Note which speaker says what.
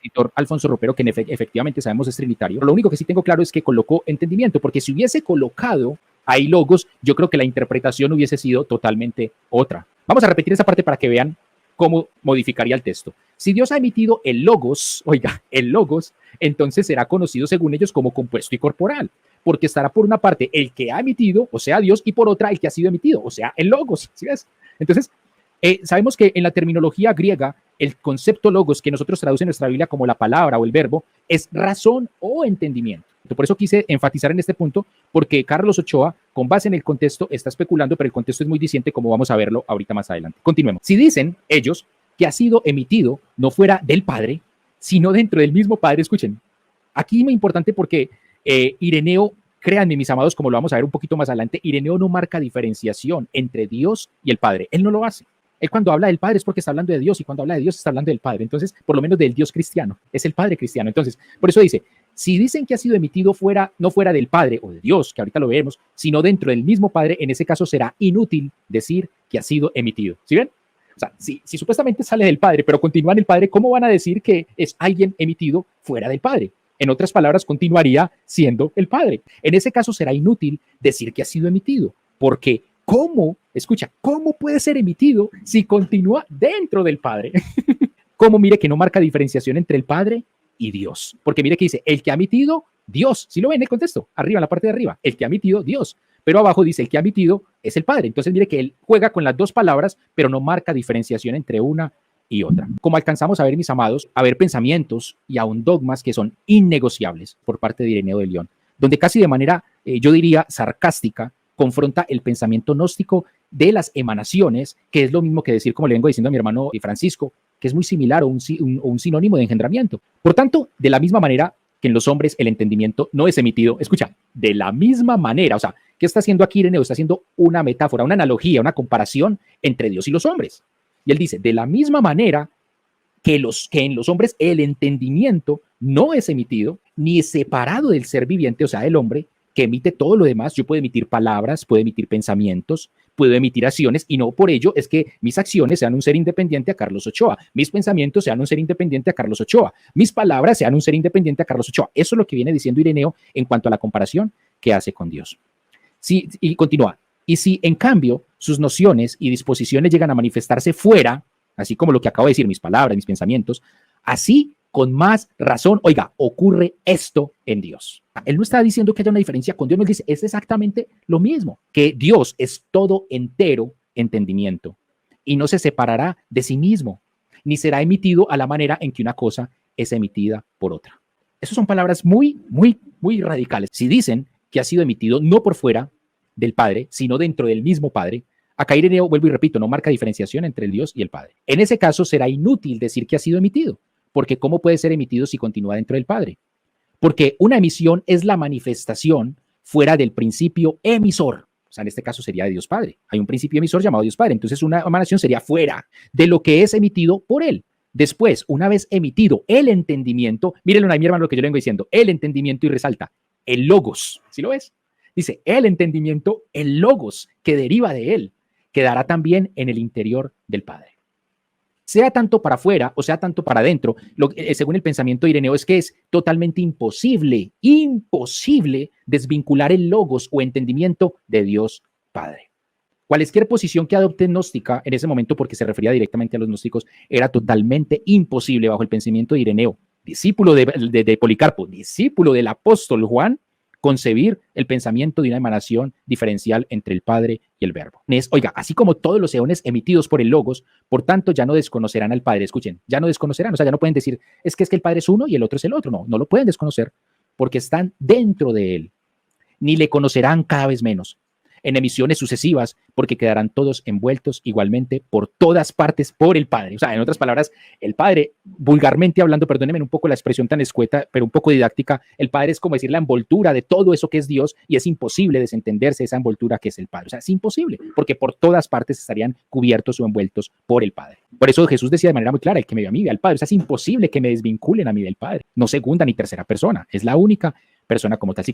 Speaker 1: expositor Alfonso Ropero, que efectivamente sabemos es trinitario. Lo único que sí tengo claro es que colocó entendimiento, porque si hubiese colocado ahí logos, yo creo que la interpretación hubiese sido totalmente otra. Vamos a repetir esa parte para que vean cómo modificaría el texto. Si Dios ha emitido el logos, oiga, el logos, entonces será conocido según ellos como compuesto y corporal, porque estará por una parte el que ha emitido, o sea, Dios, y por otra el que ha sido emitido, o sea, el logos, ¿sí ves? Entonces, sabemos que en la terminología griega, el concepto logos, que nosotros traducimos en nuestra Biblia como la palabra o el verbo, es razón o entendimiento. Por eso quise enfatizar en este punto, porque Carlos Ochoa, con base en el contexto, está especulando, pero el contexto es muy diciente, como vamos a verlo ahorita más adelante. Continuemos. Si dicen ellos que ha sido emitido no fuera del Padre, sino dentro del mismo Padre, escuchen, aquí es muy importante porque Ireneo, créanme, mis amados, como lo vamos a ver un poquito más adelante, Ireneo no marca diferenciación entre Dios y el Padre. Él no lo hace. Él cuando habla del Padre es porque está hablando de Dios, y cuando habla de Dios está hablando del Padre. Entonces, por lo menos del Dios cristiano, es el Padre cristiano. Entonces, por eso dice, si dicen que ha sido emitido no fuera del Padre o de Dios, que ahorita lo veremos, sino dentro del mismo Padre, en ese caso será inútil decir que ha sido emitido. ¿Sí ven? O sea, si supuestamente sale del Padre, pero continúa en el Padre, ¿cómo van a decir que es alguien emitido fuera del Padre? En otras palabras, continuaría siendo el Padre. En ese caso será inútil decir que ha sido emitido, porque ¿cómo? Escucha, ¿cómo puede ser emitido si continúa dentro del Padre? ¿Cómo? Mire que no marca diferenciación entre el Padre y Dios. Porque mire que dice, el que ha emitido, Dios. ¿Sí lo ven en el contexto? Arriba, en la parte de arriba, el que ha emitido, Dios. Pero abajo dice, el que ha emitido es el Padre. Entonces mire que él juega con las dos palabras, pero no marca diferenciación entre una y otra. Como alcanzamos a ver, mis amados, a ver pensamientos y aún dogmas que son innegociables por parte de Ireneo de León, donde casi de manera, yo diría, sarcástica, confronta el pensamiento gnóstico de las emanaciones, que es lo mismo que decir, como le vengo diciendo a mi hermano Francisco, que es muy similar o un sinónimo de engendramiento. Por tanto, de la misma manera que en los hombres el entendimiento no es emitido, escucha, de la misma manera, o sea, ¿qué está haciendo aquí Ireneo? Está haciendo una metáfora, una analogía, una comparación entre Dios y los hombres. Y él dice, de la misma manera que en los hombres el entendimiento no es emitido, ni es separado del ser viviente, o sea, del hombre, que emite todo lo demás. Yo puedo emitir palabras, puedo emitir pensamientos, puedo emitir acciones, y no por ello es que mis acciones sean un ser independiente a Carlos Ochoa, mis pensamientos sean un ser independiente a Carlos Ochoa, mis palabras sean un ser independiente a Carlos Ochoa. Eso es lo que viene diciendo Ireneo en cuanto a la comparación que hace con Dios. Sí, y continúa. Y si en cambio sus nociones y disposiciones llegan a manifestarse fuera, así como lo que acabo de decir, mis palabras, mis pensamientos, así con más razón, oiga, ocurre esto en Dios. Él no está diciendo que haya una diferencia con Dios, nos dice, es exactamente lo mismo, que Dios es todo entero entendimiento y no se separará de sí mismo, ni será emitido a la manera en que una cosa es emitida por otra. Esas son palabras muy, muy, muy radicales. Si dicen que ha sido emitido no por fuera del Padre, sino dentro del mismo Padre, acá Ireneo, vuelvo y repito, no marca diferenciación entre el Dios y el Padre. En ese caso será inútil decir que ha sido emitido, porque ¿cómo puede ser emitido si continúa dentro del Padre? Porque una emisión es la manifestación fuera del principio emisor. O sea, en este caso sería de Dios Padre. Hay un principio emisor llamado Dios Padre. Entonces una emanación sería fuera de lo que es emitido por él. Después, una vez emitido el entendimiento, mírenlo ahí, mi hermano, lo que yo le vengo diciendo, el entendimiento, y resalta, el logos. ¿Sí lo ves? Dice, el entendimiento, el logos que deriva de él, quedará también en el interior del Padre. Sea tanto para afuera o sea tanto para adentro, según el pensamiento de Ireneo, es que es totalmente imposible desvincular el logos o entendimiento de Dios Padre. Cualquier posición que adopte gnóstica en ese momento, porque se refería directamente a los gnósticos, era totalmente imposible bajo el pensamiento de Ireneo, discípulo de Policarpo, discípulo del apóstol Juan, concebir el pensamiento de una emanación diferencial entre el Padre y el Verbo. Oiga, así como todos los eones emitidos por el Logos, por tanto ya no desconocerán al Padre. Escuchen, ya no desconocerán, o sea, ya no pueden decir, es que el Padre es uno y el otro es el otro. No, no lo pueden desconocer porque están dentro de él. Ni le conocerán cada vez menos en emisiones sucesivas, porque quedarán todos envueltos igualmente por todas partes por el Padre. O sea, en otras palabras, el Padre, vulgarmente hablando, perdónenme un poco la expresión tan escueta, pero un poco didáctica, el Padre es como decir la envoltura de todo eso que es Dios, y es imposible desentenderse esa envoltura que es el Padre. O sea, es imposible, porque por todas partes estarían cubiertos o envueltos por el Padre. Por eso Jesús decía de manera muy clara, el que me ve a mí ve al Padre. O sea, es imposible que me desvinculen a mí del Padre. No segunda ni tercera persona, es la única persona como tal.